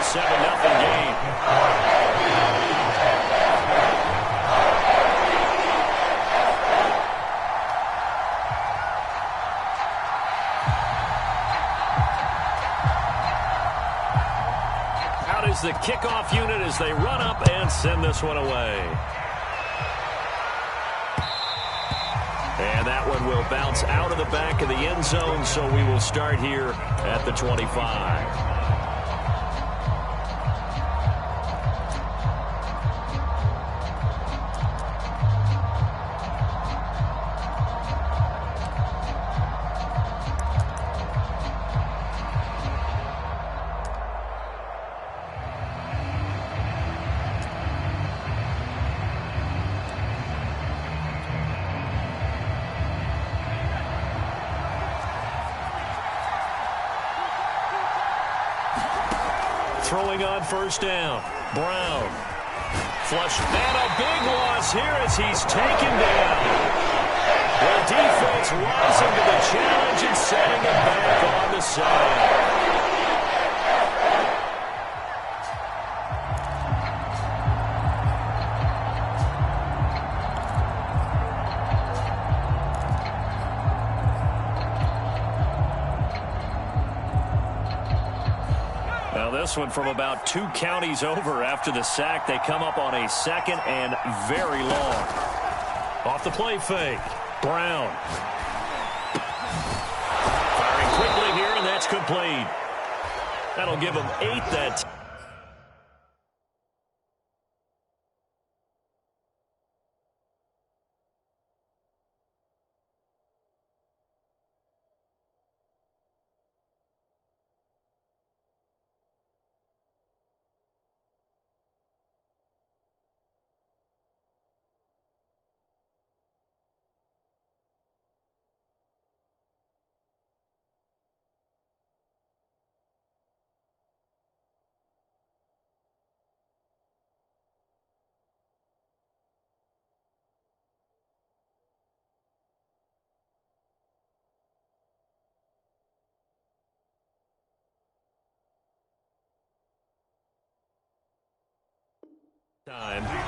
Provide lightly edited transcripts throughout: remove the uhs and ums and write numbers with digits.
7-0 game. Out is the kickoff unit as they run up and send this one away. And that one will bounce out of the back of the end zone, so we will start here at the 25. Throwing on first down. Brown. Flush. And a big loss here as he's taken down. The defense rising to the challenge and setting it back on the side. This one from about 2 counties over after the sack. They come up on a second and very long. Off the play fake. Brown. Firing quickly here, and that's complete. That'll give them 8 that time.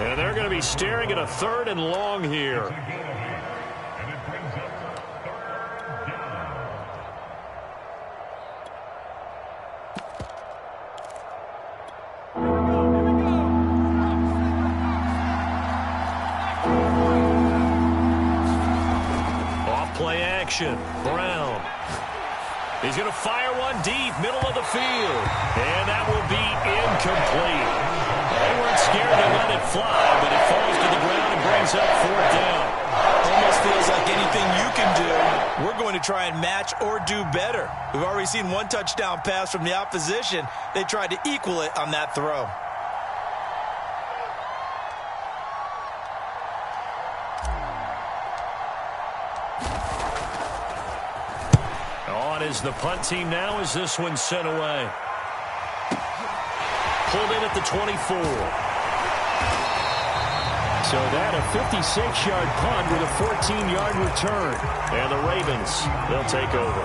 And they're going to be staring at a 3rd and long here. Off play action. Brown. He's going to fire one deep, middle of the field. And that will be incomplete. They weren't scared to let it fly, but it falls to the ground and brings up 4th down. Almost feels like anything you can do, we're going to try and match or do better. We've already seen 1 touchdown pass from the opposition. They tried to equal it on that throw. On is the punt team now as this one's sent away. Pulled in at the 24. So that a 56-yard punt with a 14-yard return. And the Ravens, they'll take over.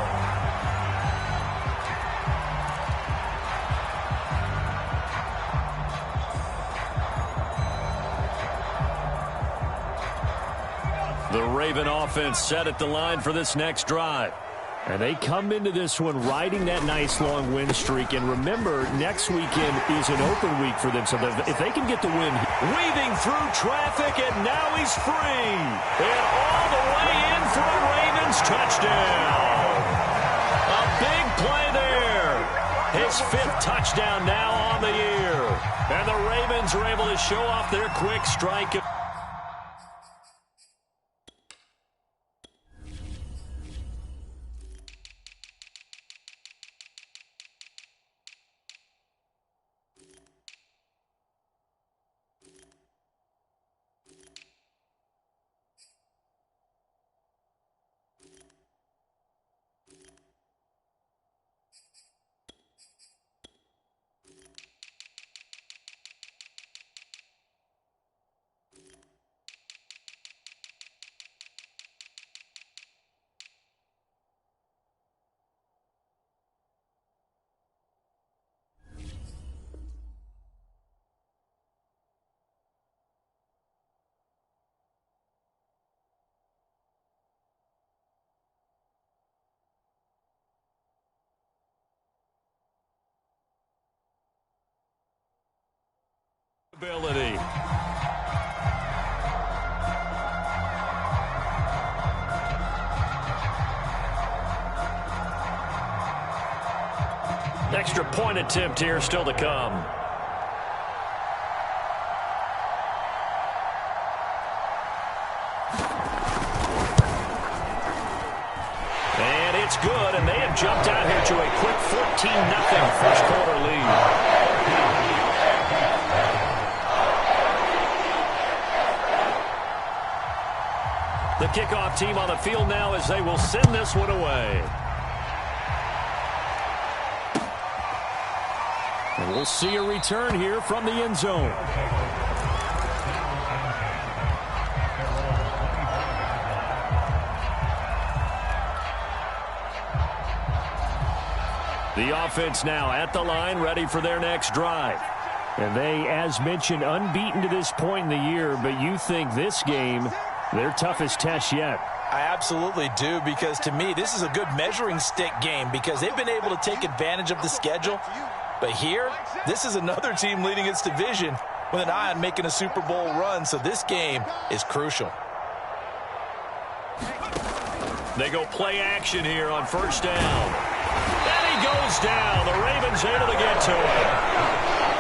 The Raven offense set at the line for this next drive. And they come into this one riding that nice long win streak. And remember, next weekend is an open week for them. So if they can get the win. Weaving through traffic, and now he's free. And all the way in for a Ravens touchdown. A big play there. His 5th touchdown now on the year. And the Ravens are able to show off their quick strike. Ability. Extra point attempt here still to come. And it's good, and they have jumped out here to a quick 14-0 first quarter lead. The kickoff team on the field now as they will send this one away. And we'll see a return here from the end zone. The offense now at the line, ready for their next drive. And they, as mentioned, unbeaten to this point in the year, but you think this game their toughest test yet. I absolutely do, because to me, this is a good measuring stick game because they've been able to take advantage of the schedule. But here, this is another team leading its division with an eye on making a Super Bowl run, so this game is crucial. They go play action here on first down. And he goes down. The Ravens able to get to him.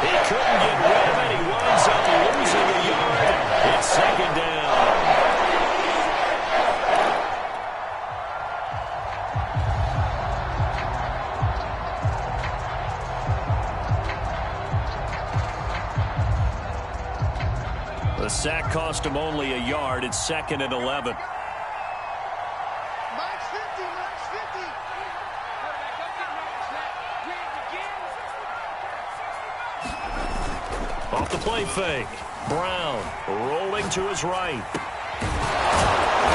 He couldn't get rid of it. He winds up losing a yard. It's second down. The sack cost him only a yard. It's second and 11. Off the play fake. Brown rolling to his right.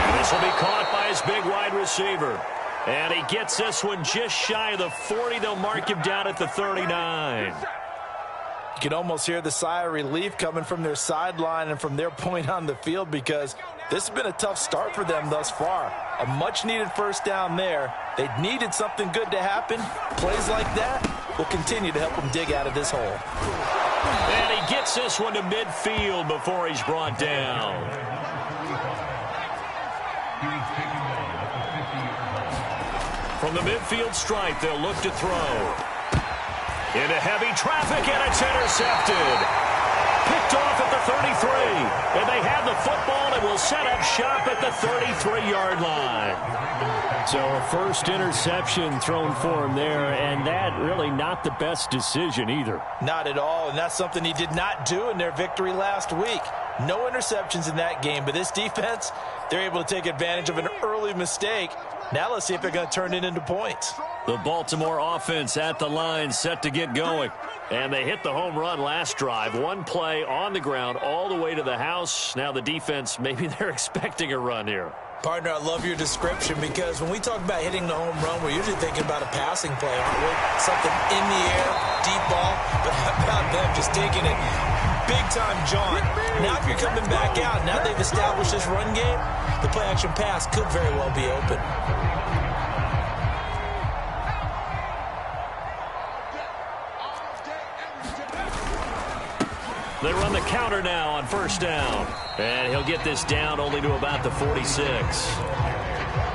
And this will be caught by his big wide receiver. And he gets this one just shy of the 40. They'll mark him down at the 39. You can almost hear the sigh of relief coming from their sideline and from their point on the field, because this has been a tough start for them thus far. A much-needed first down there. They needed something good to happen. Plays like that will continue to help them dig out of this hole. And he gets this one to midfield before he's brought down. From the midfield stripe, they'll look to throw. Into heavy traffic, and it's intercepted. Picked off at the 33. And they have the football and will set up shop at the 33-yard line. So a first interception thrown for him there, and that really not the best decision either. Not at all, and that's something he did not do in their victory last week. No interceptions in that game, but this defense, they're able to take advantage of an early mistake. Now let's see if they're going to turn it into points. The Baltimore offense at the line, set to get going. And they hit the home run last drive. One play on the ground all the way to the house. Now the defense, maybe they're expecting a run here. Partner, I love your description, because when we talk about hitting the home run, we're usually thinking about a passing play, aren't we? Something in the air, deep ball, but how about them just taking it big-time jaunt. Now if you're coming back out, now they've established this run game, the play-action pass could very well be open. They run the counter now on first down. And he'll get this down only to about the 46.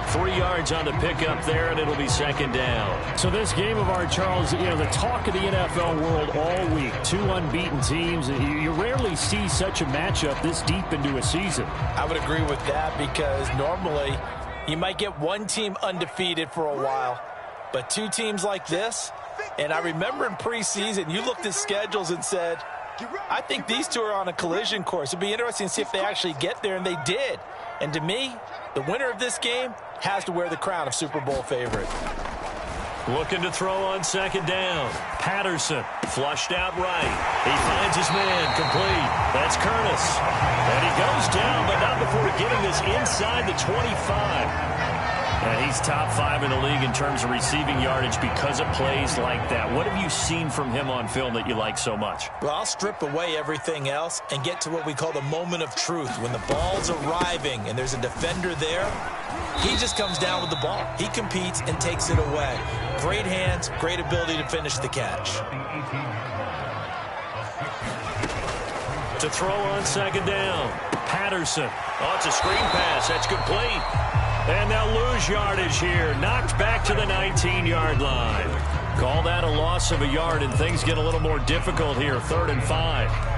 3 yards on the pickup there, and it'll be second down. So this game of ours, Charles, you know, the talk of the NFL world all week. 2 unbeaten teams. You rarely see such a matchup this deep into a season. I would agree with that, because normally you might get one team undefeated for a while, but 2 teams like this, and I remember in preseason you looked at schedules and said, I think these 2 are on a collision course. It'd be interesting to see if they actually get there, and they did. And to me, the winner of this game has to wear the crown of Super Bowl favorite. Looking to throw on second down. Patterson flushed out right. He finds his man complete. That's Curtis. And he goes down, but not before getting this inside the 25. And he's top 5 in the league in terms of receiving yardage because of plays like that. What have you seen from him on film that you like so much? Well, I'll strip away everything else and get to what we call the moment of truth. When the ball's arriving and there's a defender there, he just comes down with the ball. He competes and takes it away. Great hands, great ability to finish the catch. To throw on second down. Patterson. Oh, it's a screen pass. That's complete. And they'll lose yardage here. Knocked back to the 19-yard line. Call that a loss of a yard, and things get a little more difficult here. 3rd and 5.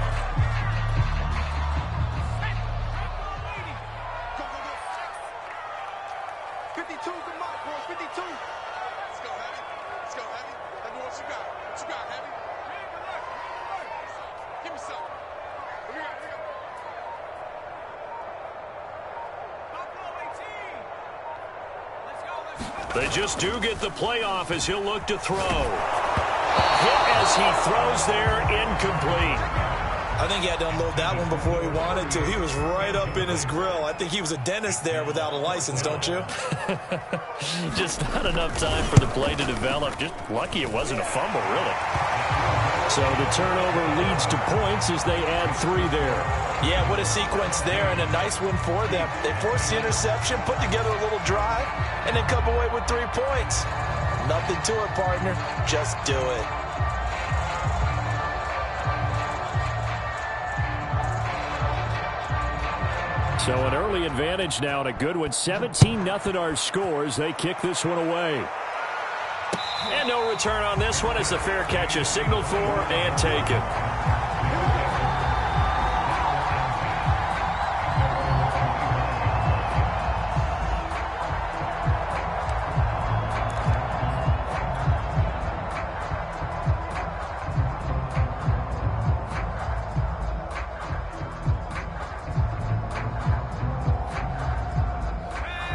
They just do get the playoff as he'll look to throw. Hit as he throws there, incomplete. I think he had to unload that one before he wanted to. He was right up in his grill. I think he was a dentist there without a license, don't you? Just not enough time for the play to develop. Just lucky it wasn't a fumble, really. So the turnover leads to points as they add 3 there. Yeah, what a sequence there, and a nice one for them. They forced the interception, put together a little drive, and then come away with 3 points. Nothing to it, partner. Just do it. So an early advantage now and a good one. 17-0 our scores. They kick this one away. And no return on this one as the fair catch is signaled for and taken.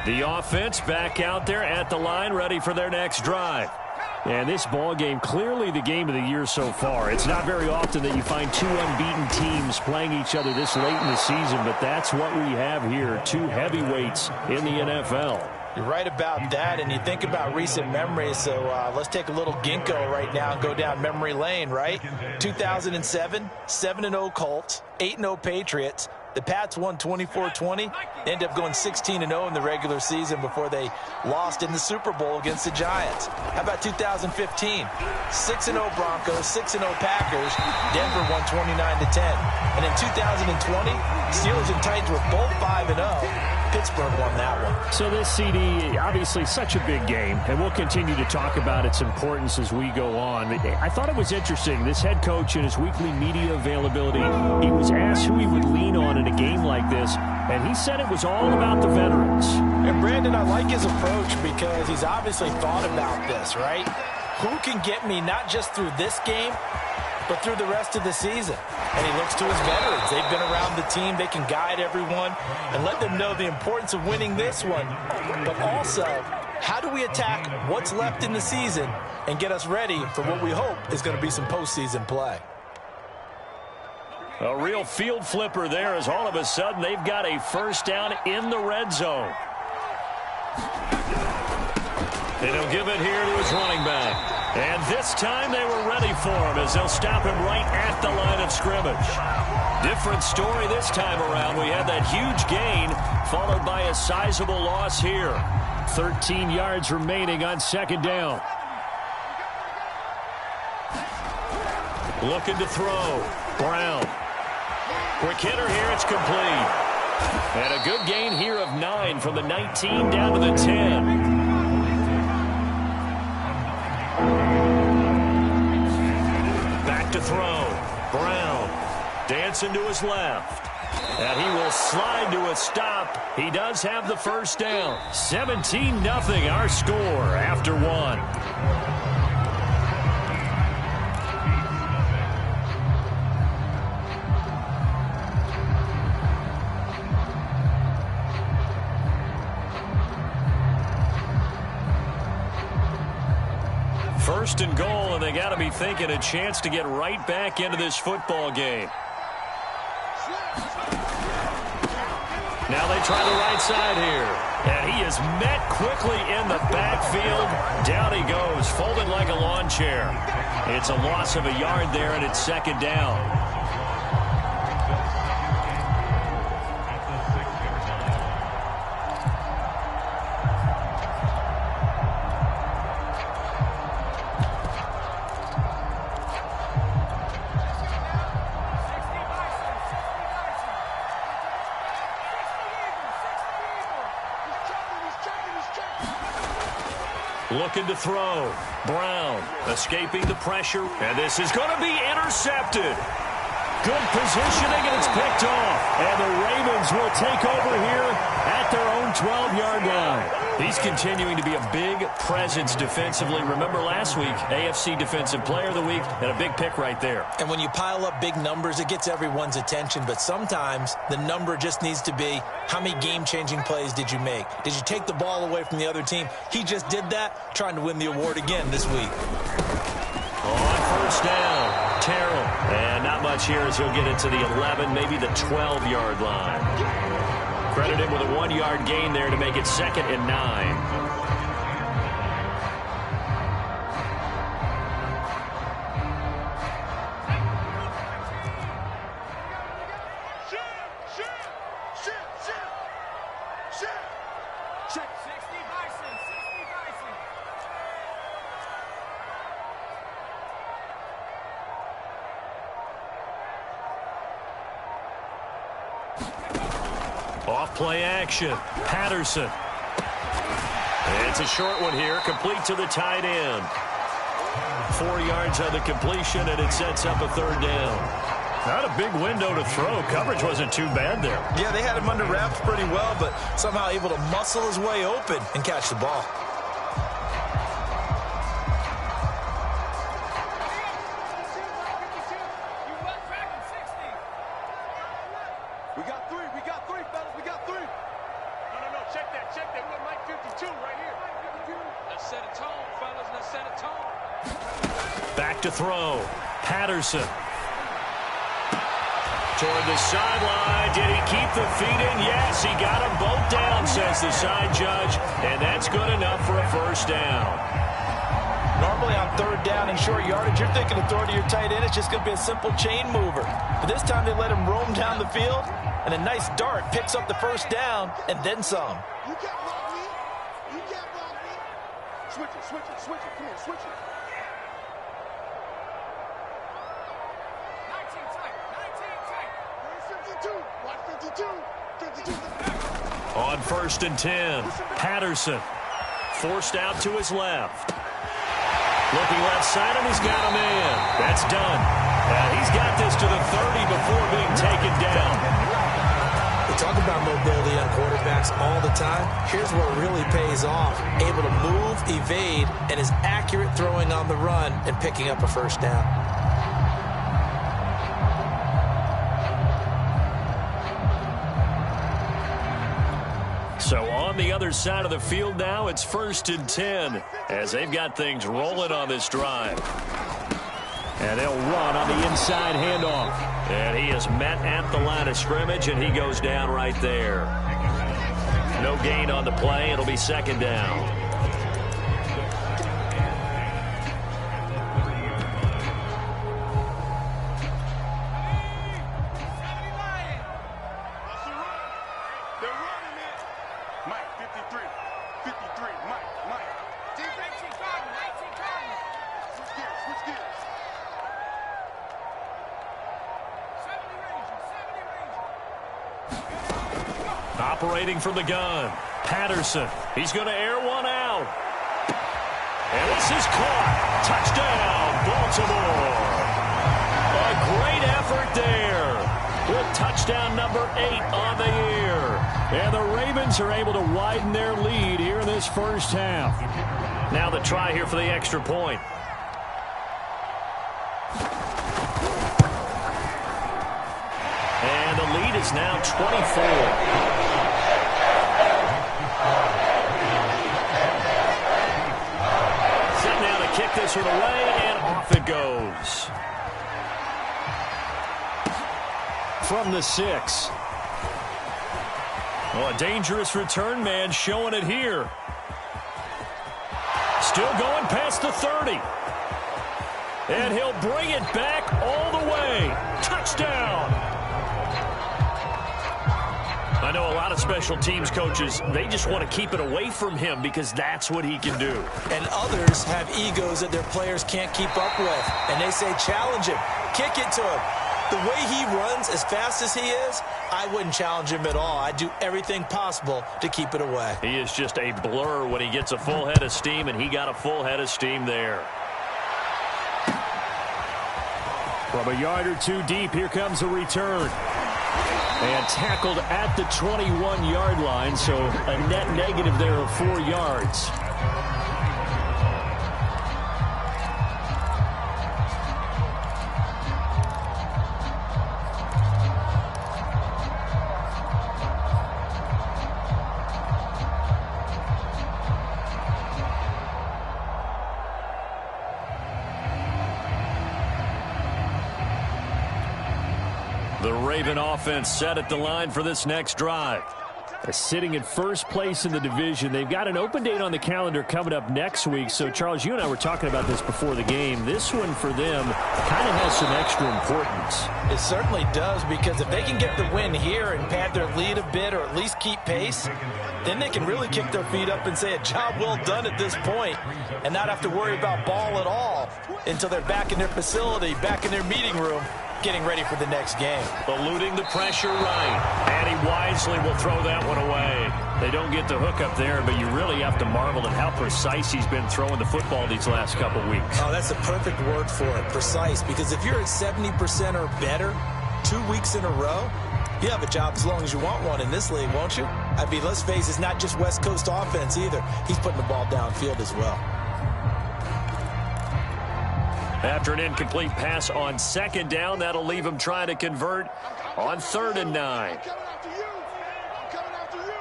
The offense back out there at the line, ready for their next drive. And this ball game, clearly the game of the year so far. It's not very often that you find 2 unbeaten teams playing each other this late in the season, but that's what we have here, 2 heavyweights in the NFL. You're right about that, and you think about recent memories, so let's take a little ginkgo right now and go down memory lane, right? 2007, 7-0 Colts, 8-0 Patriots. The Pats won 24-20, ended up going 16-0 in the regular season before they lost in the Super Bowl against the Giants. How about 2015? 6-0 Broncos, 6-0 Packers. Denver won 29-10. And in 2020, Steelers and Titans were both 5-0. Pittsburgh won that one. So this CD, obviously such a big game, and we'll continue to talk about its importance as we go on. I thought it was interesting. This head coach in his weekly media availability, he was asked who he would lean on in a game like this, and he said it was all about the veterans. And Brandon, I like his approach because he's obviously thought about this, right? Who can get me not just through this game, but through the rest of the season? And he looks to his veterans. They've been around the team. They can guide everyone and let them know the importance of winning this one. But also, how do we attack what's left in the season and get us ready for what we hope is going to be some postseason play? A real field flipper there as all of a sudden they've got a first down in the red zone. And he'll give it here to his running back. And this time they were ready for him as they'll stop him right at the line of scrimmage. Different story this time around. We had that huge gain followed by a sizable loss here. 13 yards remaining on second down. Looking to throw. Brown. Quick hitter here. It's complete. And a good gain here of 9 from the 19 down to the 10. Back to throw. Brown dancing to his left. And he will slide to a stop. He does have the first down. 17-0 our score after 1. First and goal, and they got to be thinking a chance to get right back into this football game. Now they try the right side here. And he is met quickly in the backfield. Down he goes, folded like a lawn chair. It's a loss of a yard there, and it's second down. Looking to throw. Brown escaping the pressure. And this is going to be intercepted. Good positioning, and it's picked off. And the Ravens will take over here at their own 12-yard line. He's continuing to be a big presence defensively. Remember last week, AFC Defensive Player of the Week, and a big pick right there. And when you pile up big numbers, it gets everyone's attention. But sometimes the number just needs to be, how many game-changing plays did you make? Did you take the ball away from the other team? He just did that, trying to win the award again this week. On first down, Terrell. And not much here as he'll get into the 11, maybe the 12-yard line. Credit him with a 1-yard gain there to make it 2nd and 9. Off-play action. Patterson. It's a short one here, complete to the tight end. 4 yards on the completion, and it sets up a 3rd down. Not a big window to throw. Coverage wasn't too bad there. Yeah, they had him under wraps pretty well, but somehow able to muscle his way open and catch the ball. Back to throw. Patterson. Toward the sideline. Did he keep the feet in? Yes, he got them both down, says the side judge. And that's good enough for a 1st down. Normally on 3rd down and short yardage, you're thinking of throwing to your tight end. It's just going to be a simple chain mover. But this time they let him roam down the field. And a nice dart picks up the 1st down and then some. You can't block me. You can't block me. Switch it, switch it, switch it. Come here, switch it. 19 tight. 52. Watch 52. 52. On 1st and 10, Patterson forced out to his left. Looking left side, and he's got a man. That's done. He's got this to the 30 before being taken down. We talk about mobility on quarterbacks all the time. Here's where it really pays off. Able to move, evade, and is accurate throwing on the run and picking up a 1st down. So on the other side of the field now, it's 1st and 10 as they've got things rolling on this drive. And they'll run on the inside handoff. And he is met at the line of scrimmage, and he goes down right there. No gain on the play. It'll be 2nd down. Operating from the gun, Patterson. He's going to air one out. And this is caught. Touchdown, Baltimore. A great effort there with touchdown number 8 on the year. And the Ravens are able to widen their lead here in this 1st half. Now the try here for the extra point. And the lead is now 24. Kick this one away, and off it goes. From the 6. Well, a dangerous return man showing it here. Still going past the 30. And he'll bring it back all the way. Touchdown. I know a lot of special teams coaches, they just want to keep it away from him because that's what he can do. And others have egos that their players can't keep up with. And they say, challenge him. Kick it to him. The way he runs as fast as he is, I wouldn't challenge him at all. I'd do everything possible to keep it away. He is just a blur when he gets a full head of steam, and he got a full head of steam there. From a yard or two deep, here comes a return. And tackled at the 21-yard line, so a net negative there of 4 yards. The Raven offense set at the line for this next drive. Sitting in first place in the division. They've got an open date on the calendar coming up next week. So, Charles, you and I were talking about this before the game. This one for them kind of has some extra importance. It certainly does, because if they can get the win here and pad their lead a bit or at least keep pace, then they can really kick their feet up and say a job well done at this point and not have to worry about ball at all until they're back in their facility, back in their meeting room, getting ready for the next game. Eluding the pressure right. And he wisely will throw that one away. They don't get the hook up there, but you really have to marvel at how precise he's been throwing the football these last couple weeks. Oh, that's a perfect word for it, precise. Because if you're at 70% or better 2 weeks in a row, you have a job as long as you want one in this league, won't you? I mean, let's face it, it's not just West Coast offense either. He's putting the ball downfield as well. After an incomplete pass on second down, that'll leave him trying to convert on 3rd and 9. I'm coming after you. I'm coming after you.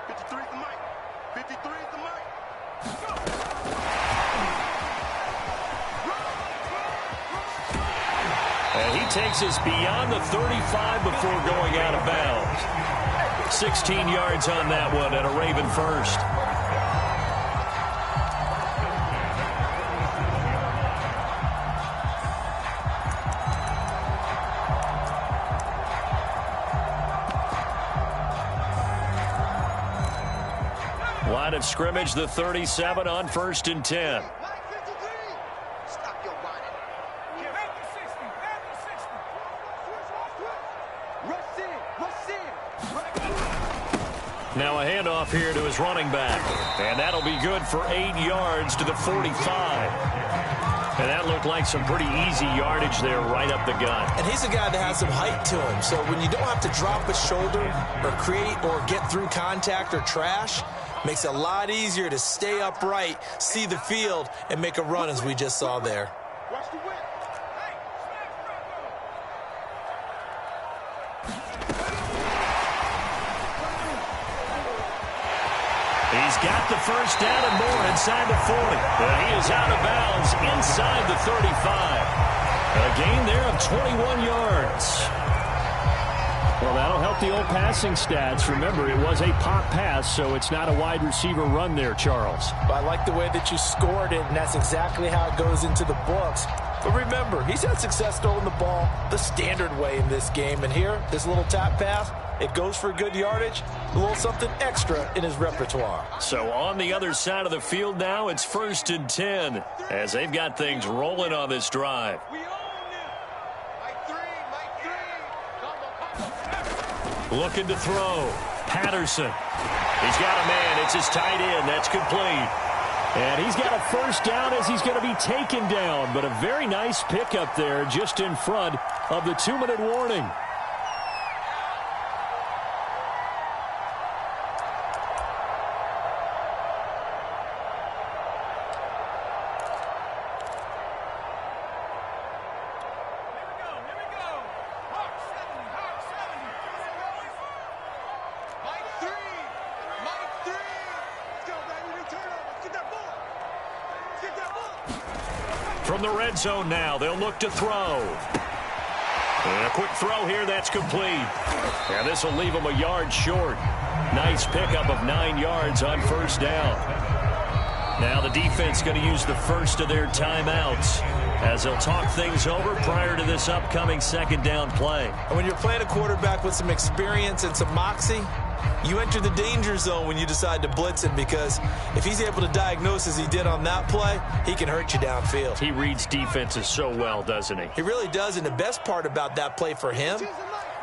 53 is the mic. 53 is the mic. And he takes us beyond the 35 before going out of bounds. 16 yards on that one and a Raven first. Line of scrimmage, the 37 on 1st and 10. Stop your running. Now a handoff here to his running back. And that'll be good for 8 yards to the 45. And that looked like some pretty easy yardage there right up the gut. And he's a guy that has some height to him. So when you don't have to drop a shoulder or create or get through contact or trash, makes it a lot easier to stay upright, see the field, and make a run as we just saw there. Watch the whip. He's got the first down and more inside the 40. He is out of bounds inside the 35. A gain there of 21 yards. Well, that'll help the old passing stats. Remember, it was a pop pass, so it's not a wide receiver run there, Charles. But I like the way that you scored it, and that's exactly how it goes into the books. But remember, he's had success throwing the ball the standard way in this game. And here, this little tap pass, it goes for good yardage, a little something extra in his repertoire. So on the other side of the field now, it's 1st and 10 as they've got things rolling on this drive. Looking to throw. Patterson. He's got a man. It's his tight end. That's complete. And he's got a first down as he's going to be taken down. But a very nice pickup there just in front of the 2-minute warning. From the red zone now, they'll look to throw. And a quick throw here, that's complete. And this will leave them a yard short. Nice pickup of 9 yards on first down. Now the defense going to use the first of their timeouts as they'll talk things over prior to this upcoming second down play. And when you're playing a quarterback with some experience and some moxie, You enter the danger zone when you decide to blitz him, because if he's able to diagnose as he did on that play, he can hurt you downfield. He reads defenses so well, doesn't he? He really does, and the best part about that play for him,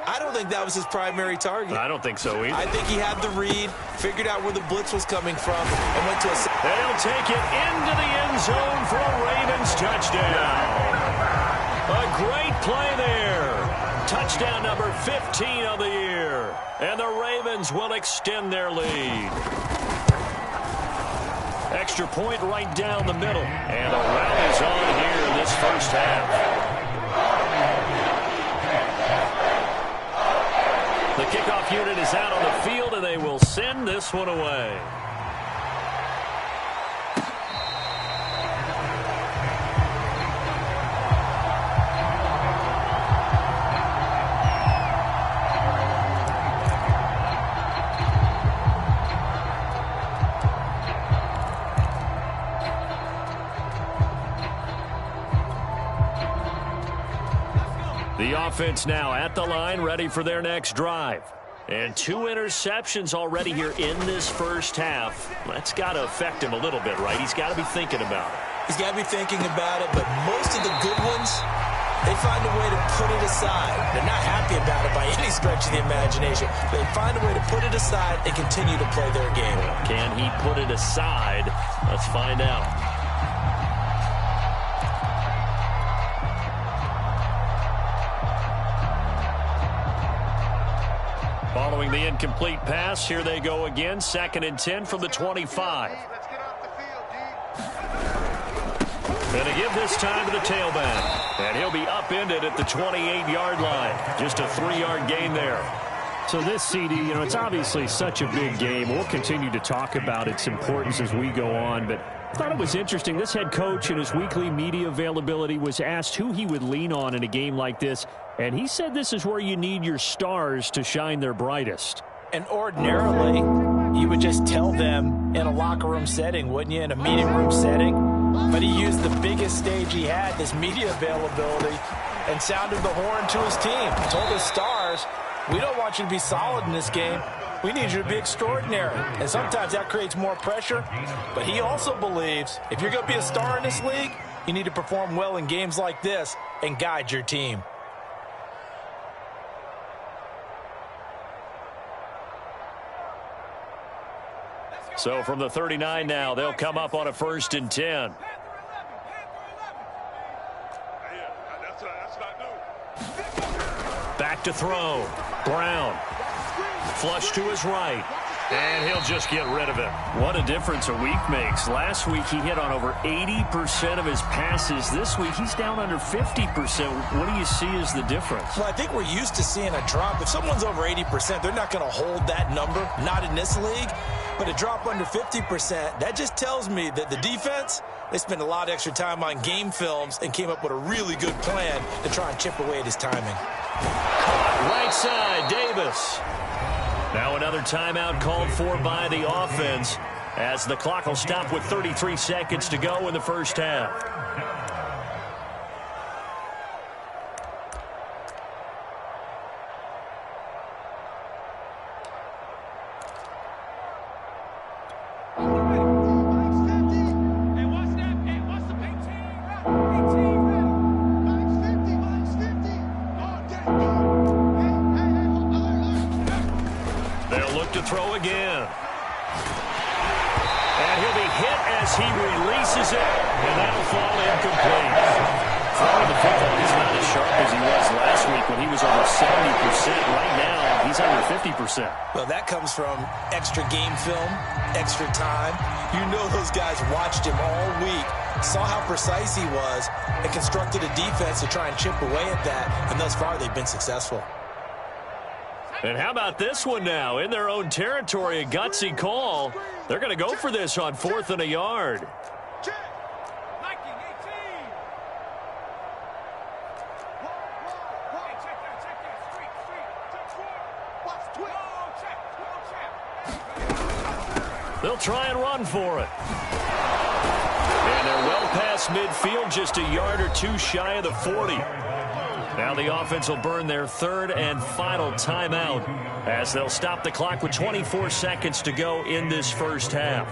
I don't think that was his primary target. I don't think so either. I think he had the read, figured out where the blitz was coming from, and went to a... They'll take it into the end zone for a Ravens touchdown. A great play there. Touchdown number 15 of the year. And the Ravens will extend their lead. Extra point right down the middle. And a rally's on here in this first half. The kickoff unit is out on the field, and they will send this one away. The offense now at the line, ready for their next drive. And 2 interceptions already here in this first half. That's got to affect him a little bit, right? He's got to be thinking about it. He's got to be thinking about it, but most of the good ones, they find a way to put it aside. They're not happy about it by any stretch of the imagination. They find a way to put it aside and continue to play their game. Can he put it aside? Let's find out. Following the incomplete pass, here they go again. 2nd and 10 from the 25. And to give this time to the tailback. And he'll be upended at the 28-yard line. Just a 3-yard gain there. So this, CD, you know, it's obviously such a big game. We'll continue to talk about its importance as we go on, but I thought it was interesting. This head coach in his weekly media availability was asked who he would lean on in a game like this, and he said this is where you need your stars to shine their brightest. And ordinarily, you would just tell them in a locker room setting, wouldn't you, in a meeting room setting? But he used the biggest stage he had, this media availability, and sounded the horn to his team. Told his stars, we don't want you to be solid in this game. We need you to be extraordinary. And sometimes that creates more pressure. But he also believes if you're going to be a star in this league, you need to perform well in games like this and guide your team. So from the 39 now, they'll come up on a 1st and 10. Back to throw. Brown. Flush to his right. And he'll just get rid of it. What a difference a week makes. Last week he hit on over 80% of his passes. This week he's down under 50%. What do you see as the difference? Well, I think we're used to seeing a drop. If someone's over 80%, they're not going to hold that number. Not in this league. But a drop under 50%, that just tells me that the defense, they spent a lot of extra time on game films and came up with a really good plan to try and chip away at his timing. Right side, Davis. Now another timeout called for by the offense as the clock will stop with 33 seconds to go in the first half. Throw again. And he'll be hit as he releases it, and that'll fall incomplete. Throwing the football, he's not as sharp as he was last week when he was over 70%. Right now, he's under 50%. Well, that comes from extra game film, extra time. You know those guys watched him all week, saw how precise he was, and constructed a defense to try and chip away at that, and thus far they've been successful. And how about this one now? In their own territory, a gutsy call. They're going to go for this on 4th and a yard. They'll try and run for it. And they're well past midfield, just a yard or two shy of the 40. Now Now the offense will burn their third and final timeout as they'll stop the clock with 24 seconds to go in this first half.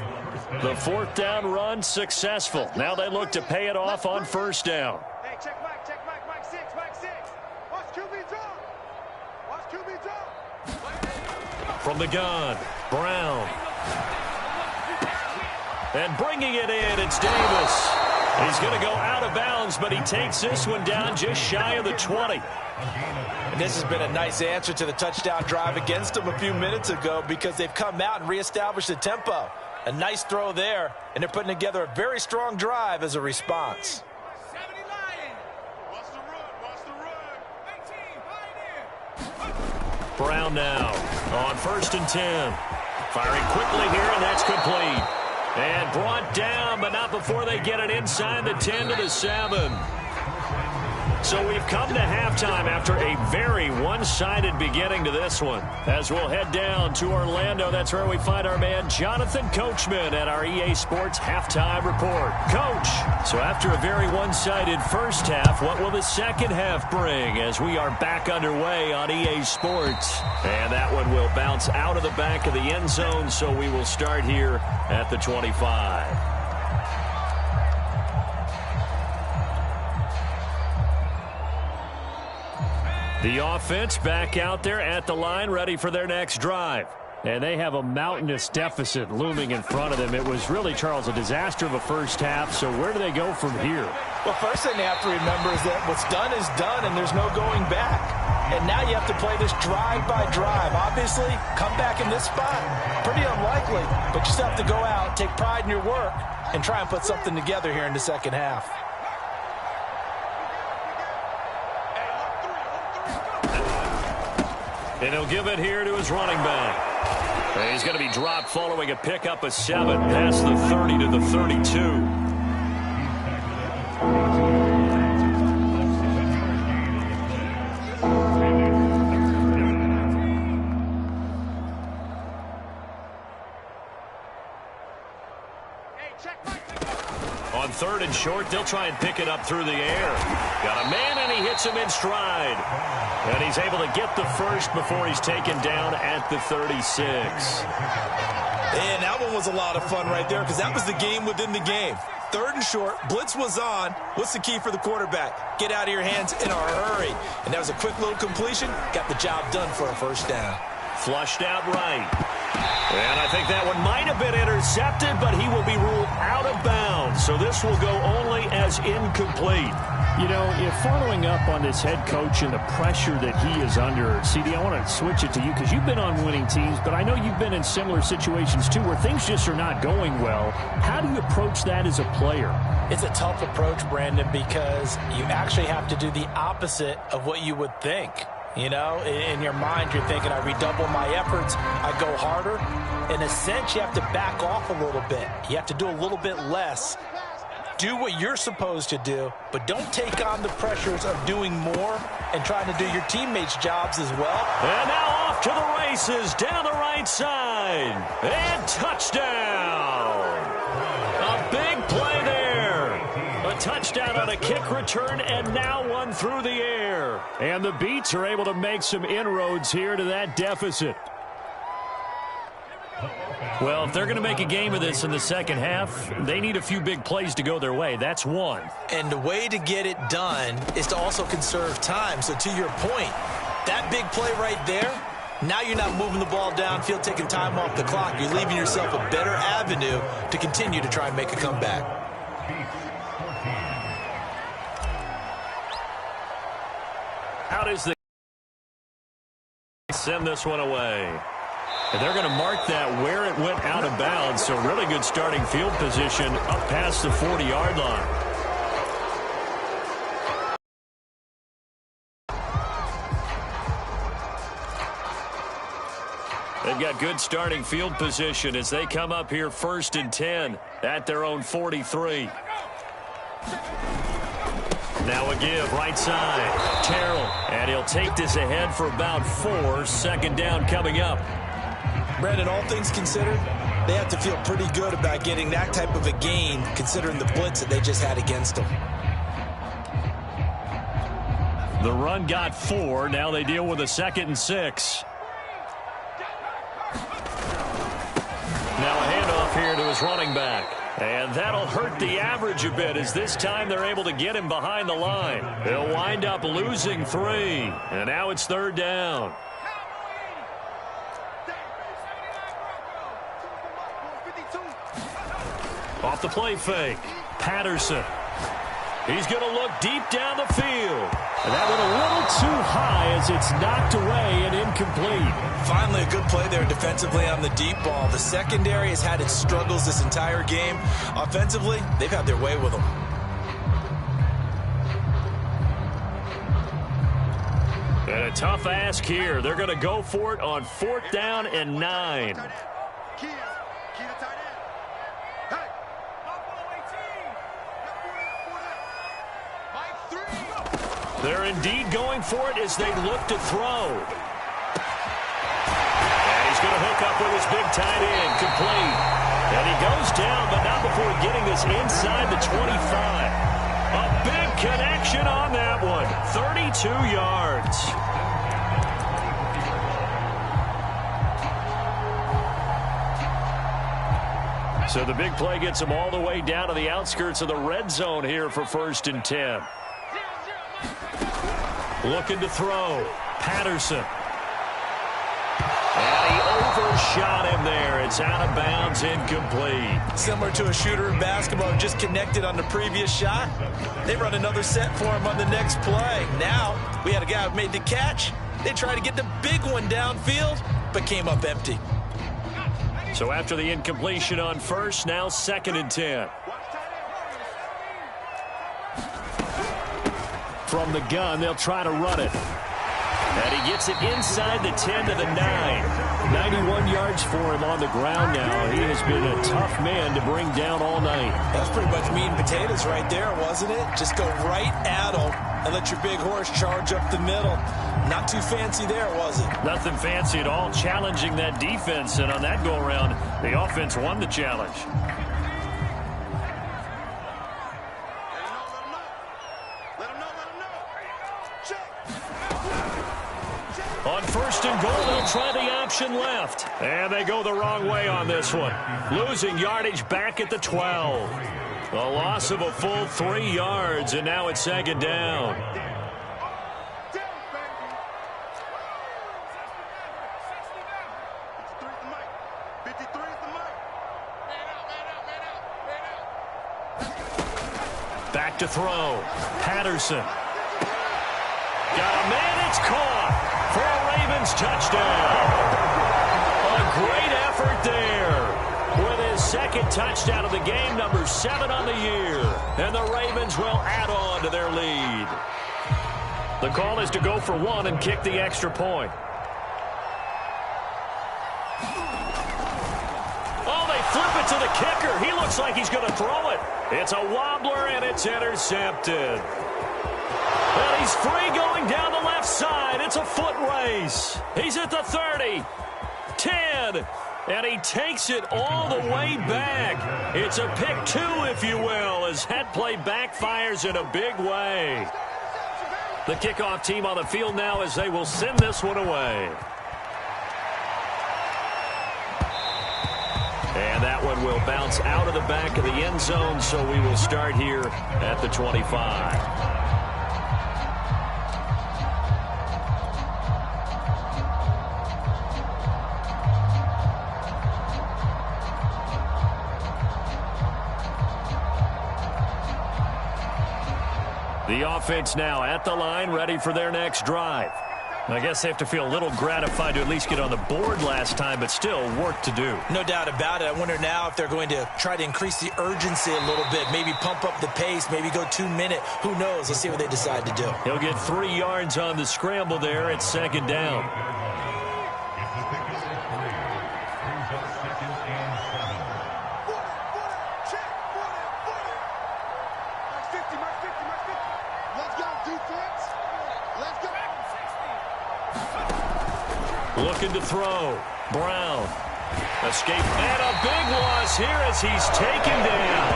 The fourth down run successful. Now they look to pay it off on first down. Hey, check Mike 6, Mike 6. Watch QB drop. Watch QB drop. From the gun, Brown. And bringing it in, it's Davis. He's going to go out of bounds, but he takes this one down just shy of the 20. And this has been a nice answer to the touchdown drive against them a few minutes ago because they've come out and reestablished the tempo. A nice throw there, and they're putting together a very strong drive as a response. Brown now on 1st and 10. Firing quickly here, and that's complete. And brought down, but not before they get it inside the 10 to the 7. So we've come to halftime after a very one-sided beginning to this one. As we'll head down to Orlando, that's where we find our man Jonathan Coachman at our EA Sports Halftime Report. Coach, so after a very one-sided first half, what will the second half bring as we are back underway on EA Sports? And that one will bounce out of the back of the end zone, so we will start here at the 25. The offense back out there at the line, ready for their next drive. And they have a mountainous deficit looming in front of them. It was really, Charles, a disaster of a first half. So where do they go from here? Well, first thing they have to remember is that what's done is done, and there's no going back. And now you have to play this drive by drive. Obviously, come back in this spot, pretty unlikely. But you still have to go out, take pride in your work, and try and put something together here in the second half. And he'll give it here to his running back. And he's going to be dropped following a pickup of 7 past the 30 to the 32. On 3rd and short, they'll try and pick it up through the air. Got a man, and he hits him in stride. And he's able to get the first before he's taken down at the 36. And that one was a lot of fun right there because that was the game within the game. 3rd and short, blitz was on. What's the key for the quarterback? Get out of your hands in a hurry. And that was a quick little completion. Got the job done for a first down. Flushed out right. And I think that one might have been intercepted, but he will be ruled out of bounds. So this will go only as incomplete. You know, if following up on this head coach and the pressure that he is under, CD, I want to switch it to you because you've been on winning teams, but I know you've been in similar situations too where things just are not going well. How do you approach that as a player? It's a tough approach, Brandon, because you actually have to do the opposite of what you would think. You know, in your mind, you're thinking, I redouble my efforts, I go harder. In a sense, you have to back off a little bit. You have to do a little bit less. Do what you're supposed to do, but don't take on the pressures of doing more and trying to do your teammates' jobs as well. And now off to the races down the right side. And touchdown. A big play there. A touchdown on a kick return, and now one through the air. And the Beats are able to make some inroads here to that deficit. Well, if they're going to make a game of this in the second half, they need a few big plays to go their way. That's one. And the way to get it done is to also conserve time. So to your point, that big play right there, now you're not moving the ball downfield, taking time off the clock. You're leaving yourself a better avenue to continue to try and make a comeback. How does the send this one away? And they're going to mark that where it went out of bounds. So really good starting field position up past the 40-yard line. They've got good starting field position as they come up here 1st and 10 at their own 43. Now a give, right side, Terrell. And he'll take this ahead for about 4. 2nd down coming up. Brandon, all things considered, they have to feel pretty good about getting that type of a gain considering the blitz that they just had against them. The run got 4. Now they deal with a 2nd and 6. Now a handoff here to his running back. And that'll hurt the average a bit as this time they're able to get him behind the line. He'll wind up losing 3. And now it's 3rd down. Off the play fake. Patterson. He's going to look deep down the field. And that went a little too high as it's knocked away and incomplete. Finally a good play there defensively on the deep ball. The secondary has had its struggles this entire game. Offensively, they've had their way with them. And a tough ask here. They're going to go for it on 4th down and 9. Key to tight end. Hey. They're indeed going for it as they look to throw. And he's going to hook up with his big tight end, complete. And he goes down, but not before getting this inside the 25. A big connection on that one. 32 yards. So the big play gets him all the way down to the outskirts of the red zone here for 1st and 10. Looking to throw. Patterson. And he overshot him there. It's out of bounds, incomplete. Similar to a shooter in basketball, just connected on the previous shot. They run another set for him on the next play. Now, we had a guy who made the catch. They tried to get the big one downfield, but came up empty. So after the incompletion on 1st, now 2nd and 10. From the gun, they'll try to run it. And he gets it inside the 10 to the 9. 91 yards for him on the ground now. He has been a tough man to bring down all night. That's pretty much meat and potatoes right there, wasn't it? Just go right at him and let your big horse charge up the middle. Not too fancy there, was it? Nothing fancy at all, challenging that defense. And on that go-around, the offense won the challenge. On 1st and goal, they'll try the option left. And they go the wrong way on this one. Losing yardage back at the 12. A loss of a full 3 yards, and now it's 2nd down. Back to throw. Patterson. Got a man, it's caught. For a Ravens touchdown. A great effort there. With his 2nd touchdown of the game, number 7 on the year. And the Ravens will add on to their lead. The call is to go for 1 and kick the extra point. Oh, they flip it to the kicker. He looks like he's going to throw it. It's a wobbler, and it's intercepted. And he's free going down the left side. It's a foot race. He's at the 30, 10, and he takes it all the way back. It's a pick 2, if you will, as that play backfires in a big way. The kickoff team on the field now as they will send this one away. And that one will bounce out of the back of the end zone, so we will start here at the 25. The offense now at the line, ready for their next drive. I guess they have to feel a little gratified to at least get on the board last time, but still work to do. No doubt about it. I wonder now if they're going to try to increase the urgency a little bit, maybe pump up the pace, maybe go 2-minute. Who knows? Let's see what they decide to do. He'll get 3 yards on the scramble there. It's 2nd down. Looking to throw. Brown. Escape. And a big loss here as he's taken down.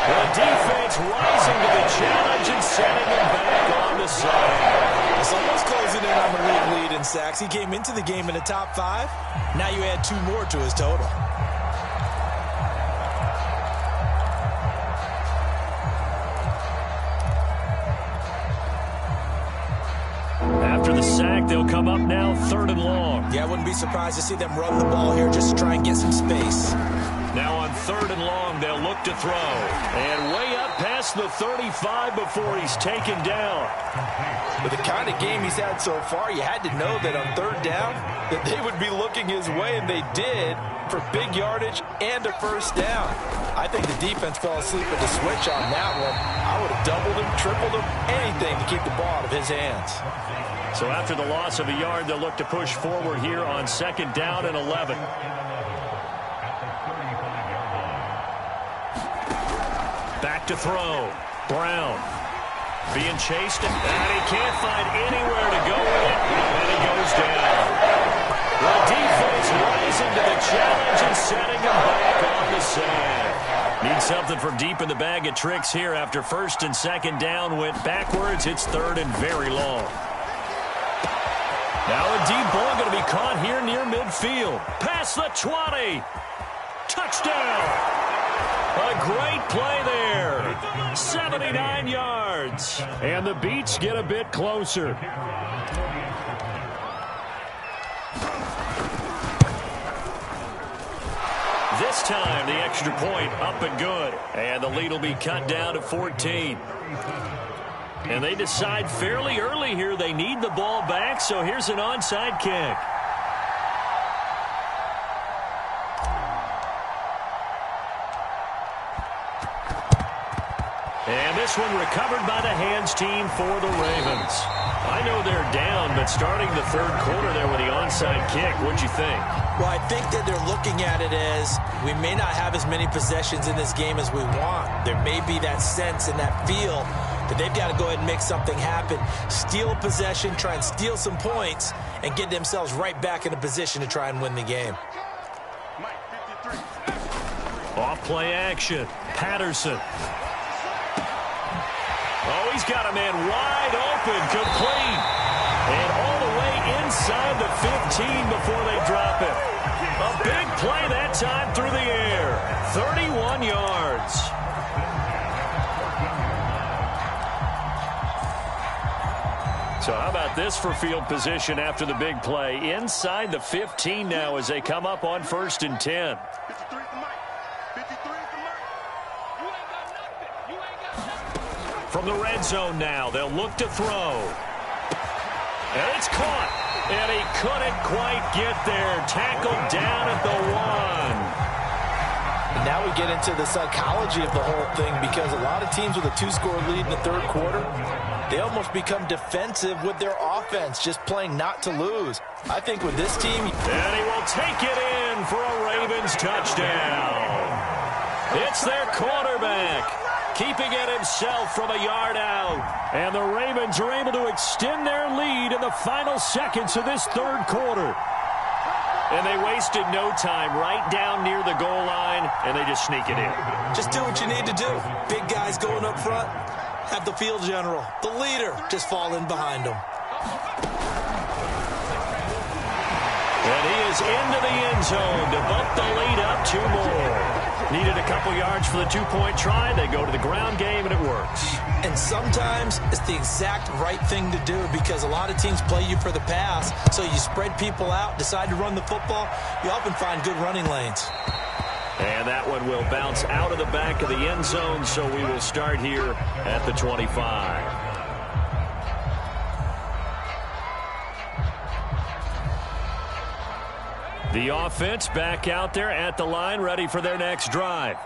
The defense rising to the challenge and sending him back on the the save. Someone's closing in on the league lead in sacks. He came into the game in the top 5. Now you add 2 more to his total. After the sack, they'll come up now 3rd and long. Yeah, I wouldn't be surprised to see them run the ball here just to try and get some space. Now on 3rd and long, they'll look to throw. And way up past the 35 before he's taken down. With the kind of game he's had so far, you had to know that on 3rd down that they would be looking his way, and they did, for big yardage and a 1st down. I think the defense fell asleep at the switch on that one. I would have doubled him, tripled him, anything to keep the ball out of his hands. So after the loss of a yard, they'll look to push forward here on 2nd down and 11. Back to throw. Brown being chased, and he can't find anywhere to go with it, and he goes down. The defense rising to the challenge and setting him back on the sand. Need something from deep in the bag of tricks here after 1st and 2nd down went backwards. It's 3rd and very long. Now a deep ball going to be caught here near midfield. Past the 20. Touchdown. A great play there. 79 yards. And the Beats get a bit closer. This time the extra point up and good. And the lead will be cut down to 14. And they decide fairly early here they need the ball back, so here's an onside kick. And this one recovered by the hands team for the Ravens. I know they're down, but starting the 3rd quarter there with the onside kick, what'd you think? Well, I think that they're looking at it as we may not have as many possessions in this game as we want. There may be that sense and that feel that they've got to go ahead and make something happen. Steal a possession, try and steal some points, and get themselves right back in a position to try and win the game. Off play action. Patterson. Oh, he's got a man wide open, complete. And all the way inside the 15 before they drop it. A big play that time through the air. 31 yards. So how about this for field position after the big play? Inside the 15 now as they come up on 1st and 10. From the red zone now, they'll look to throw. And it's caught. And he couldn't quite get there. Tackled down at the 1. And now we get into the psychology of the whole thing, because a lot of teams with a 2-score lead in the 3rd quarter, they almost become defensive with their offense, just playing not to lose. I think with this team... And he will take it in for a Ravens touchdown. It's their quarterback, keeping it himself from a yard out. And the Ravens are able to extend their lead in the final seconds of this 3rd quarter. And they wasted no time, right down near the goal line, and they just sneak it in. Just do what you need to do. Big guys going up front. Have the field general, the leader, just fall in behind him. And he is into the end zone to bump the lead up 2 more. Needed a couple yards for the 2-point try. They go to the ground game, and it works. And sometimes it's the exact right thing to do, because a lot of teams play you for the pass. So you spread people out, decide to run the football. You often find good running lanes. And that one will bounce out of the back of the end zone, so we will start here at the 25. The offense back out there at the line, ready for their next drive.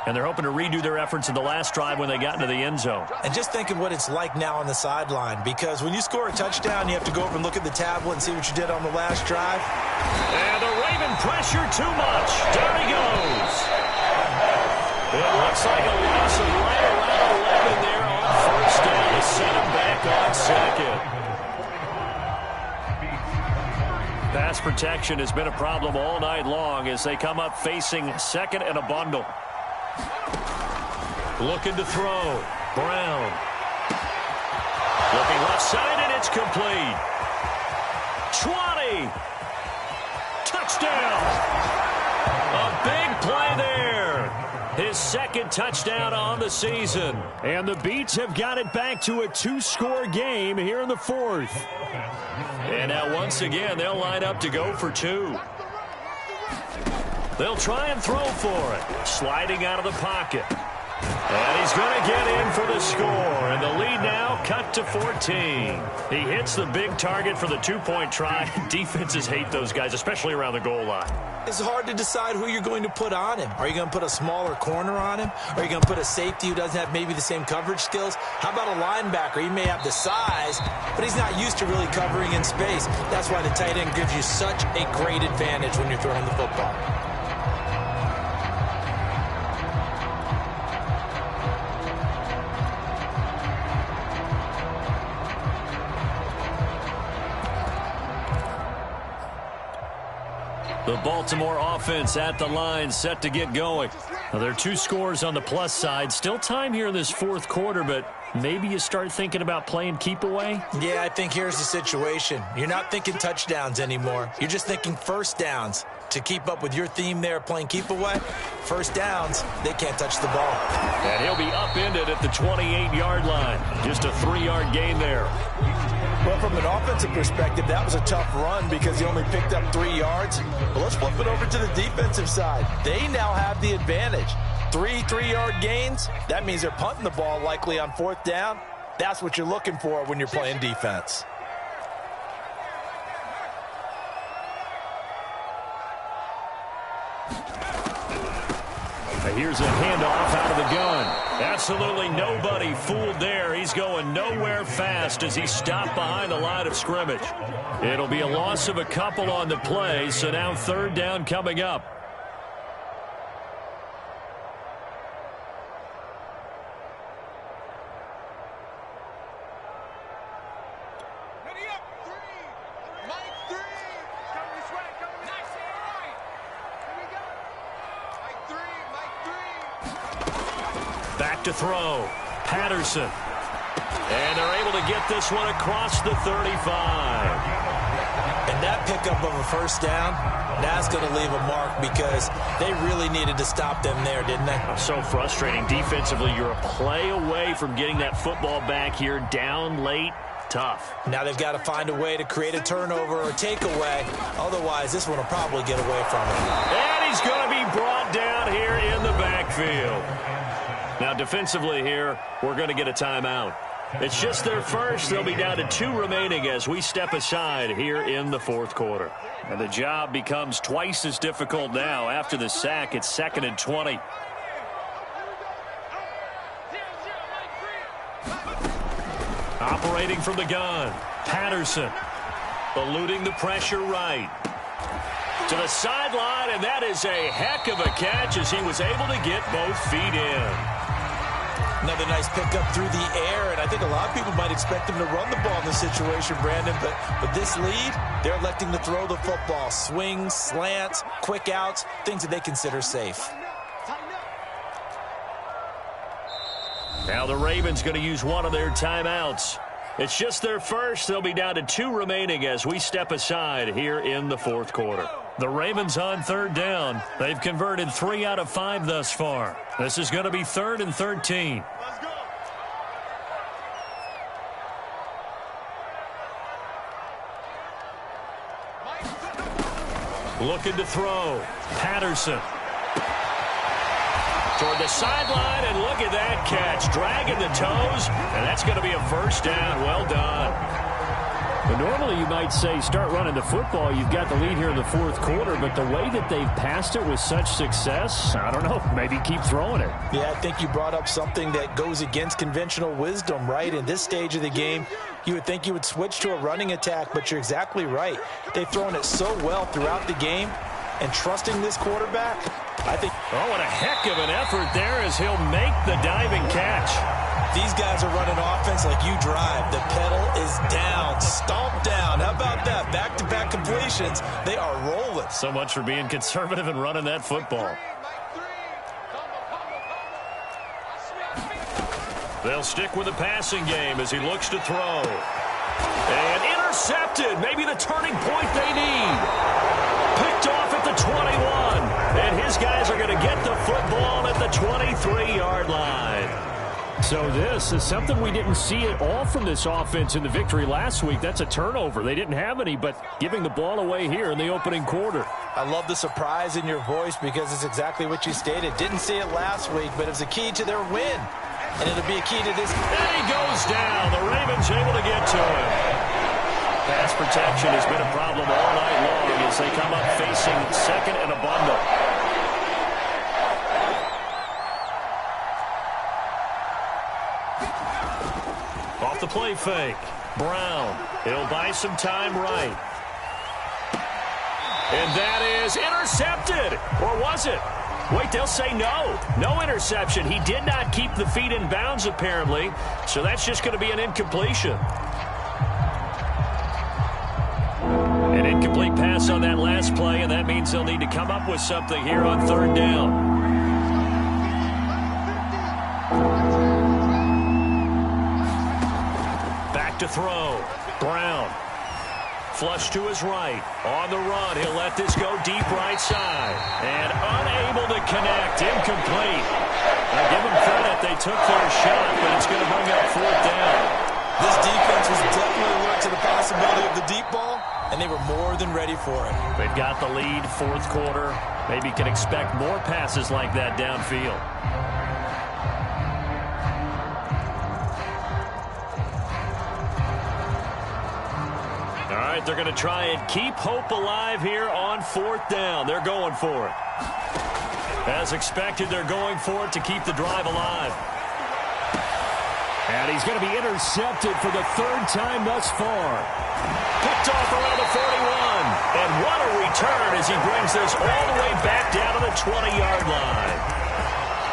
And they're hoping to redo their efforts in the last drive when they got into the end zone. And just think of what it's like now on the sideline, because when you score a touchdown, you have to go over and look at the tablet and see what you did on the last drive. And the Raven pressure too much. Down he goes. It looks like a loss of right around 11 there on 1st down to set him back on 2nd. Pass protection has been a problem all night long as they come up facing 2nd and a bundle. Looking to throw. Brown. Looking left side, and it's complete. 20. Touchdown. A big play there. His second touchdown on the season. And the Beats have got it back to a 2-score game here in the fourth. And now once again, they'll line up to go for 2. They'll try and throw for it. Sliding out of the pocket. And he's going to get in for the score. And the lead now cut to 14. He hits the big target for the 2-point try. Defenses hate those guys, especially around the goal line. It's hard to decide who you're going to put on him. Are you going to put a smaller corner on him? Are you going to put a safety who doesn't have maybe the same coverage skills? How about a linebacker? He may have the size, but he's not used to really covering in space. That's why the tight end gives you such a great advantage when you're throwing the football. The Baltimore offense at the line, set to get going. Now, there are 2 scores on the plus side. Still time here in this fourth quarter, but maybe you start thinking about playing keep away? Yeah, I think here's the situation. You're not thinking touchdowns anymore. You're just thinking first downs. To keep up with your theme there, playing keep away, first downs, they can't touch the ball. And he'll be upended at the 28-yard line. Just a 3-yard gain there. Well, from an offensive perspective, that was a tough run because he only picked up 3 yards. But let's flip it over to the defensive side. They now have the advantage. 3-3-yard gains, that means they're punting the ball likely on 4th down. That's what you're looking for when you're playing defense. Here's a handoff out of the gun. Absolutely nobody fooled there. He's going nowhere fast as he stopped behind the line of scrimmage. It'll be a loss of a couple on the play, so now 3rd down coming up. Back to throw. Patterson. And they're able to get this one across the 35. And that pickup of a first down, that's going to leave a mark because they really needed to stop them there, didn't they? So frustrating. Defensively, you're a play away from getting that football back here. Down late. Tough. Now they've got to find a way to create a turnover or takeaway. Otherwise, this one will probably get away from him. And he's going to be brought down here in the backfield. Now, defensively here, we're going to get a timeout. It's just their first. They'll be down to 2 remaining as we step aside here in the fourth quarter. And the job becomes twice as difficult now. After the sack, it's 2nd and 20. Operating from the gun, Patterson. Eluding the pressure right. To the sideline, and that is a heck of a catch as he was able to get both feet in. Another nice pickup through the air, and I think a lot of people might expect him to run the ball in this situation, Brandon, but with this lead, they're electing to throw the football. Swings, slants, quick outs, things that they consider safe. Now the Ravens going to use one of their timeouts. It's just their first. They'll be down to 2 remaining as we step aside here in the fourth quarter. The Ravens on 3rd down. They've converted 3 out of 5 thus far. This is going to be 3rd and 13. Let's go. Looking to throw. Patterson. Toward the sideline, and look at that catch. Dragging the toes, and that's going to be a first down. Well done. But normally you might say start running the football. You've got the lead here in the fourth quarter, but the way that they've passed it with such success, I don't know, maybe keep throwing it. Yeah, I think you brought up something that goes against conventional wisdom, right? In this stage of the game, you would think you would switch to a running attack, but you're exactly right. They've thrown it so well throughout the game, and trusting this quarterback, I think... Oh, what a heck of an effort there as he'll make the diving catch. These guys are running offense like you drive. The pedal is down, stomp down. How about that? Back-to-back completions. They are rolling. So much for being conservative and running that football. They'll stick with the passing game as he looks to throw. And intercepted. Maybe the turning point they need. Picked off at the 21. And his guys are going to get the football at the 23-yard line. So this is something we didn't see at all from this offense in the victory last week. That's a turnover. They didn't have any, but giving the ball away here in the opening quarter. I love the surprise in your voice because it's exactly what you stated. Didn't see it last week, but it was a key to their win. And it'll be a key to this. And he goes down. The Ravens able to get to him. Pass protection has been a problem all night long as they come up facing second and a bundle. Off the play fake. Brown. He'll buy some time right. And that is intercepted. Or was it? Wait, they'll say no. No interception. He did not keep the feet in bounds, apparently. So that's just going to be an incompletion. An incomplete pass on that last play, and that means they'll need to come up with something here on third down. To throw. Brown. Flush to his right. On the run. He'll let this go deep right side. And unable to connect. Incomplete. I give them credit. They took their shot, but it's going to bring up fourth down. This defense was definitely alert to the possibility of the deep ball, and they were more than ready for it. They've got the lead, fourth quarter. Maybe can expect more passes like that downfield. All right, they're going to try and keep hope alive here on fourth down. They're going for it. As expected, they're going for it to keep the drive alive. And he's going to be intercepted for the third time thus far. Picked off around the 41. And what a return as he brings this all the way back down to the 20-yard line.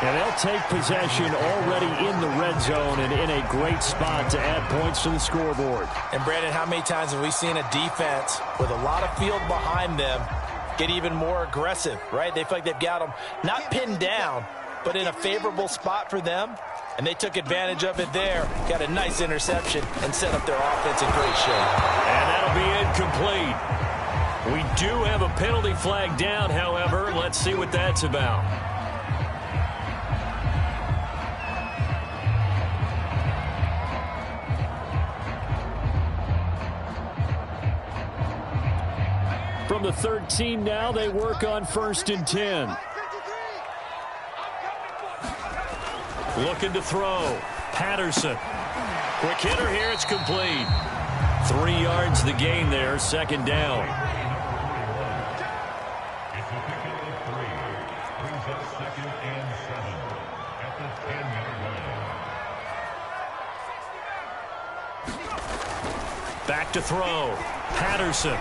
And they'll take possession already in the red zone and in a great spot to add points to the scoreboard. And, Brandon, how many times have we seen a defense with a lot of field behind them get even more aggressive, right? They feel like they've got them not pinned down, but in a favorable spot for them. And they took advantage of it there, got a nice interception, and set up their offense in great shape. And that'll be incomplete. We do have a penalty flag down, however. Let's see what that's about. From the 13 now, they work on 1st and 10. Looking to throw. Patterson. Quick hitter here. It's complete. 3 yards the gain there. Second down. Back to throw. Patterson.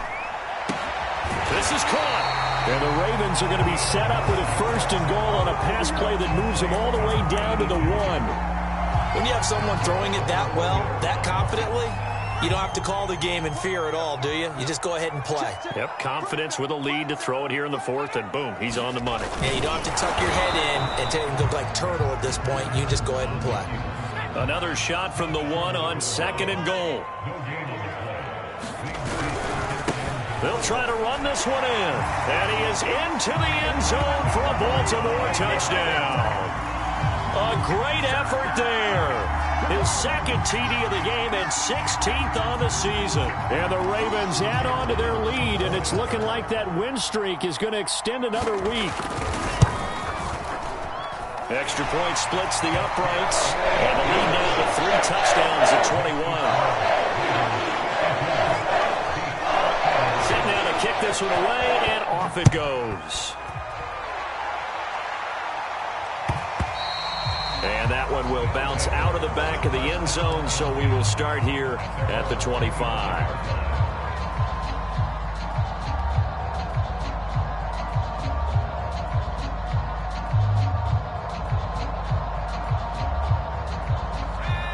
This is caught. And the Ravens are going to be set up with a 1st and goal on a pass play that moves them all the way down to the 1. When you have someone throwing it that well, that confidently, you don't have to call the game in fear at all, do you? You just go ahead and play. Yep, confidence with a lead to throw it here in the 4th, and boom, he's on the money. Yeah, you don't have to tuck your head in and go like turtle at this point. You just go ahead and play. Another shot from the 1 on 2nd and goal. They'll try to run this one in. And he is into the end zone for a Baltimore touchdown. A great effort there. His 2nd TD of the game and 16th on the season. And the Ravens add on to their lead, and it's looking like that win streak is going to extend another week. Extra point splits the uprights. And the lead now to 3 touchdowns at 21. Kick this one away, and off it goes. And that one will bounce out of the back of the end zone, so we will start here at the 25.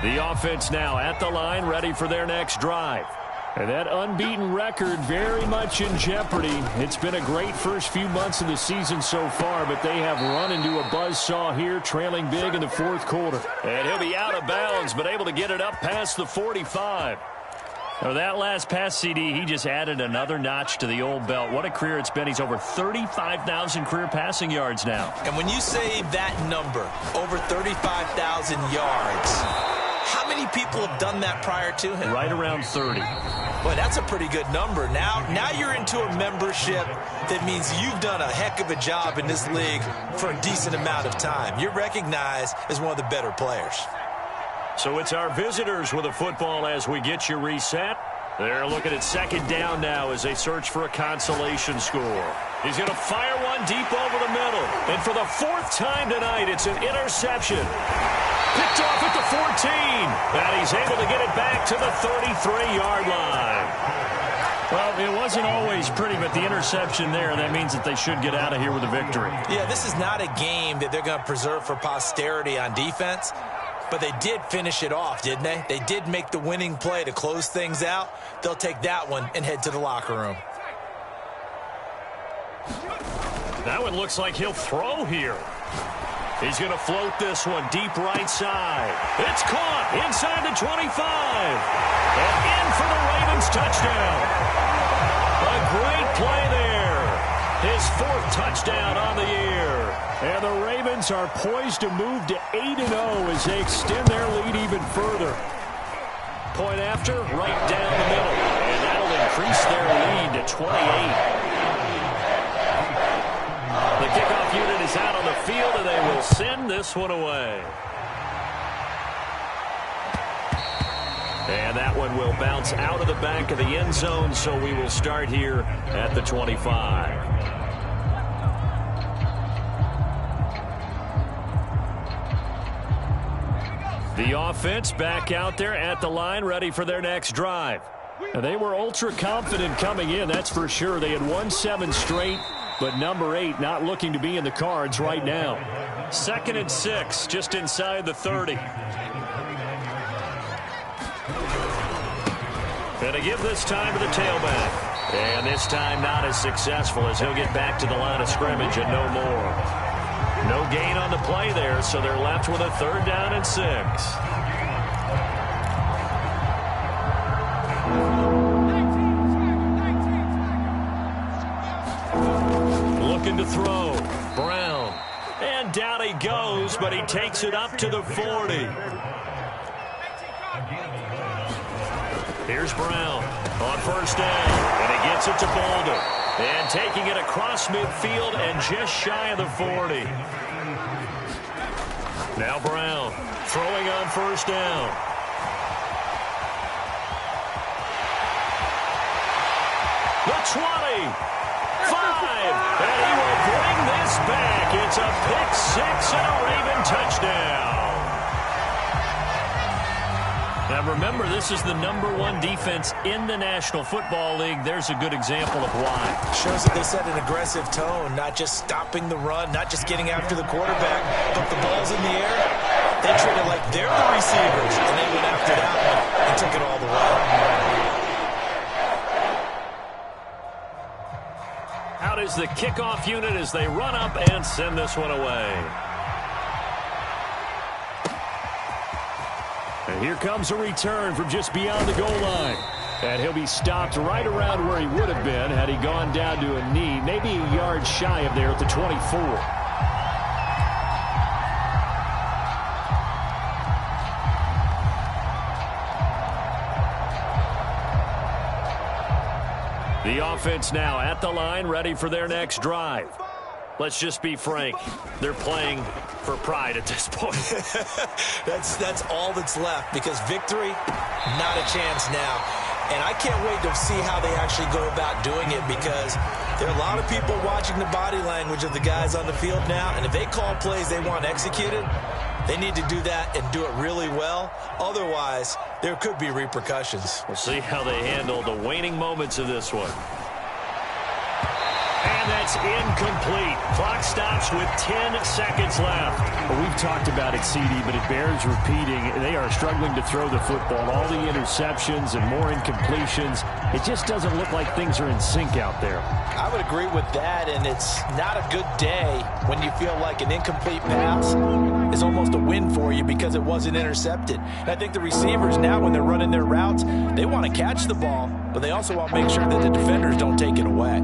The offense now at the line, ready for their next drive. And that unbeaten record very much in jeopardy. It's been a great first few months of the season so far, but they have run into a buzzsaw here, trailing big in the fourth quarter. And he'll be out of bounds, but able to get it up past the 45. Now, that last pass, CD, he just added another notch to the old belt. What a career it's been. He's over 35,000 career passing yards now. And when you say that number, over 35,000 yards, how many people have done that prior to him? Right around 30. Boy, that's a pretty good number. Now you're into a membership that means you've done a heck of a job in this league for a decent amount of time. You're recognized as one of the better players. So it's our visitors with a football as we get you reset. They're looking at second down now as they search for a consolation score. He's going to fire one deep over the middle. And for the fourth time tonight, it's an interception. Picked off at the 14. And he's able to get it back to the 33-yard line. Well, it wasn't always pretty, but the interception there, that means that they should get out of here with a victory. Yeah, this is not a game that they're going to preserve for posterity on defense. But they did finish it off, didn't they? They did make the winning play to close things out. They'll take that one and head to the locker room. That one looks like he'll throw here. He's going to float this one deep right side. It's caught inside the 25. And in for the Ravens touchdown. A great play there. His fourth touchdown on the year. And the Ravens are poised to move to 8-0 as they extend their lead even further. Point after, right down the middle. And that'll increase their lead to 28. The kickoff unit is out on the field, and they will send this one away. And that one will bounce out of the back of the end zone, so we will start here at the 25. The offense back out there at the line, ready for their next drive. They were ultra confident coming in, that's for sure. They had won 7 straight, but number 8 not looking to be in the cards right now. 2nd and 6, just inside the 30. And a give this time to the tailback. And this time not as successful as he'll get back to the line of scrimmage and no more. No gain on the play there, so they're left with a 3rd down and 6. Looking to throw. Brown. And down he goes, but he takes it up to the 40. Here's Brown on 1st down, and he gets it to Boulder. And taking it across midfield and just shy of the 40. Now Brown throwing on 1st down. The 20. 5. And he will bring this back. It's a pick-6 and a Raven touchdown. Now remember, this is the #1 defense in the National Football League. There's a good example of why. Shows that they set an aggressive tone, not just stopping the run, not just getting after the quarterback, but the ball's in the air. They treat it like they're the receivers, and they went after that one and took it all the way. Out is the kickoff unit as they run up and send this one away. And here comes a return from just beyond the goal line. And he'll be stopped right around where he would have been had he gone down to a knee, maybe a yard shy of there at the 24. The offense now at the line, ready for their next drive. Let's just be frank. They're playing for pride at this point. That's all that's left, because victory, not a chance now. And I can't wait to see how they actually go about doing it, because there are a lot of people watching the body language of the guys on the field now, and if they call plays they want executed, they need to do that and do it really well. Otherwise, there could be repercussions. We'll see how they handle the waning moments of this one. And that That's incomplete. Clock stops with 10 seconds left. Well, we've talked about it, CD, but it bears repeating. They are struggling to throw the football. All the interceptions and more incompletions. It just doesn't look like things are in sync out there. I would agree with that, and it's not a good day when you feel like an incomplete pass is almost a win for you because it wasn't intercepted. And I think the receivers now, when they're running their routes, they want to catch the ball, but they also want to make sure that the defenders don't take it away.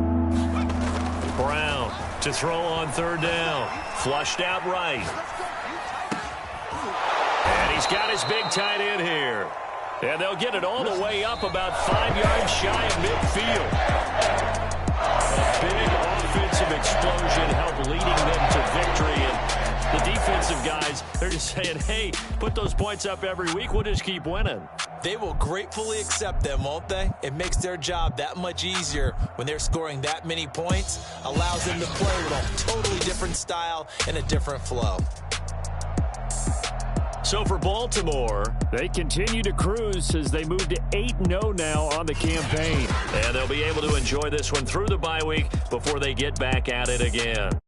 Brown to throw on third down. Flushed out right. And he's got his big tight end here. And they'll get it all the way up about 5 yards shy of midfield. A big offensive explosion helped leading them to victory. And the defensive guys, they're just saying, hey, put those points up every week. We'll just keep winning. They will gratefully accept them, won't they? It makes their job that much easier when they're scoring that many points. Allows them to play with a totally different style and a different flow. So for Baltimore, they continue to cruise as they move to 8-0 now on the campaign. And they'll be able to enjoy this one through the bye week before they get back at it again.